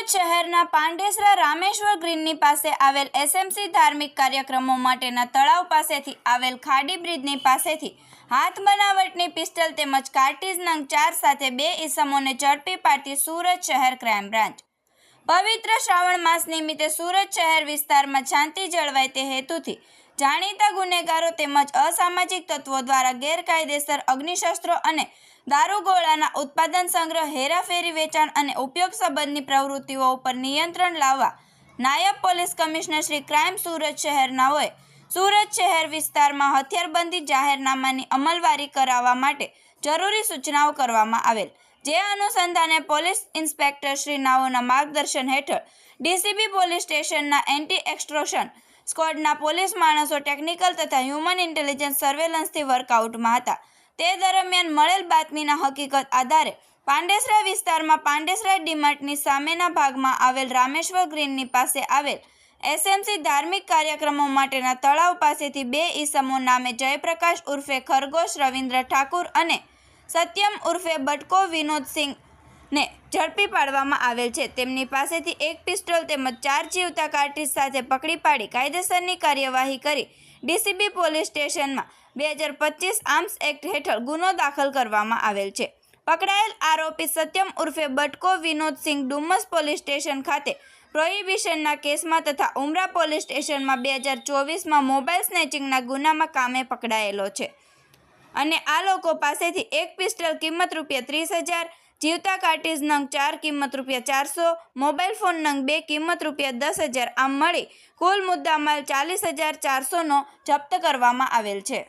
સુરત શહેરના પાંડેસરા રામેશ્વર ગ્રીનની પાસે આવેલ એસએમસી ધાર્મિક કાર્યક્રમો માટેના તળાવ પાસેથી આવેલ ખાડી બ્રિજની પાસેથી હાથ બનાવટની પિસ્તલ તેમજ કાર્ટીઝ નંગ 4 સાથે 2 ઈસમોને ઝડપી પાડતી સુરત શહેર ક્રાઇમ બ્રાન્ચ। પવિત્ર શ્રાવણ માસ નિમિત્તે સુરત શહેર વિસ્તારમાં શાંતિ જળવાય તે હેતુથી જાણીતા ગુનેગારો તેમજ અસામાજિક તત્વો દ્વારા ગેરકાયદેસર અગ્નિશસ્ત્રો અને દારૂગોળાના ઉત્પાદન, સંગ્રહ, હેરાફેરી, વેચાણ અને ઉપયોગ સંબંધની પ્રવૃત્તિઓ ઉપર નિયંત્રણ લાવવા નાયબ police commissioner Shri crime Surat શહેરનાઓએ સુરત શહેર વિસ્તારમાં હથિયારબંધી જાહેરનામાની અમલવારી કરાવવા માટે જરૂરી સૂચનાઓ કરવામાં આવેલ। જે અનુસંધાને પોલીસ ઇન્સ્પેક્ટર શ્રી નાઓના માર્ગદર્શન હેઠળ ડીસીબી પોલીસ સ્ટેશનના એન્ટી એક્સ્ટોર્શન સ્ક્વોડના પોલીસ માણસો ટેકનિકલ તથા હ્યુમન ઇન્ટેલિજન્સ સર્વેલન્સથી વર્કઆઉટમાં હતા। તે દરમિયાન મળેલ બાતમીના હકીકત આધારે પાંડેસરા વિસ્તારમાં પાંડેસરા ડીમાર્ટની સામેના ભાગમાં આવેલ રામેશ્વર ગ્રીનની પાસે આવેલ એસએમસી ધાર્મિક કાર્યક્રમો માટેના તળાવ પાસેથી 2 ઈસમો નામે જયપ્રકાશ ઉર્ફે ખરગોશ રવિન્દ્ર ઠાકુર અને સત્યમ ઉર્ફે બટકો વિનોદસિંહને ઝડપી પાડવામાં આવેલ છે। તેમની પાસેથી 1 પિસ્તોલ તેમજ 4 જીવતા કાર્ટીજ સાથે પકડી પાડી કાયદેસરની કાર્યવાહી કરી ડીસીબી પોલીસ સ્ટેશનમાં 2025 આર્મ્સ એક્ટ હેઠળ ગુનો દાખલ કરવામાં આવેલ છે। પકડાયેલ આરોપી સત્યમ ઉર્ફે બટકો વિનોદસિંહ ડુમસ પોલીસ સ્ટેશન ખાતે પ્રોહિબિશનના કેસમાં તથા ઉમરા પોલીસ સ્ટેશનમાં 2024માં મોબાઈલ સ્નેચિંગના ગુનામાં કામે પકડાયેલો છે અને આ લોકો પાસેથી 1 પિસ્તોલ કિંમત ₹30,000, જીવતા કાર્ટીઝ નંગ 4 કિંમત ₹400, મોબાઈલ ફોન નંગ 2 કિંમત ₹10,000 આમ મળી કુલ મુદ્દામાલ 40,400નો જપ્ત કરવામાં આવેલ છે।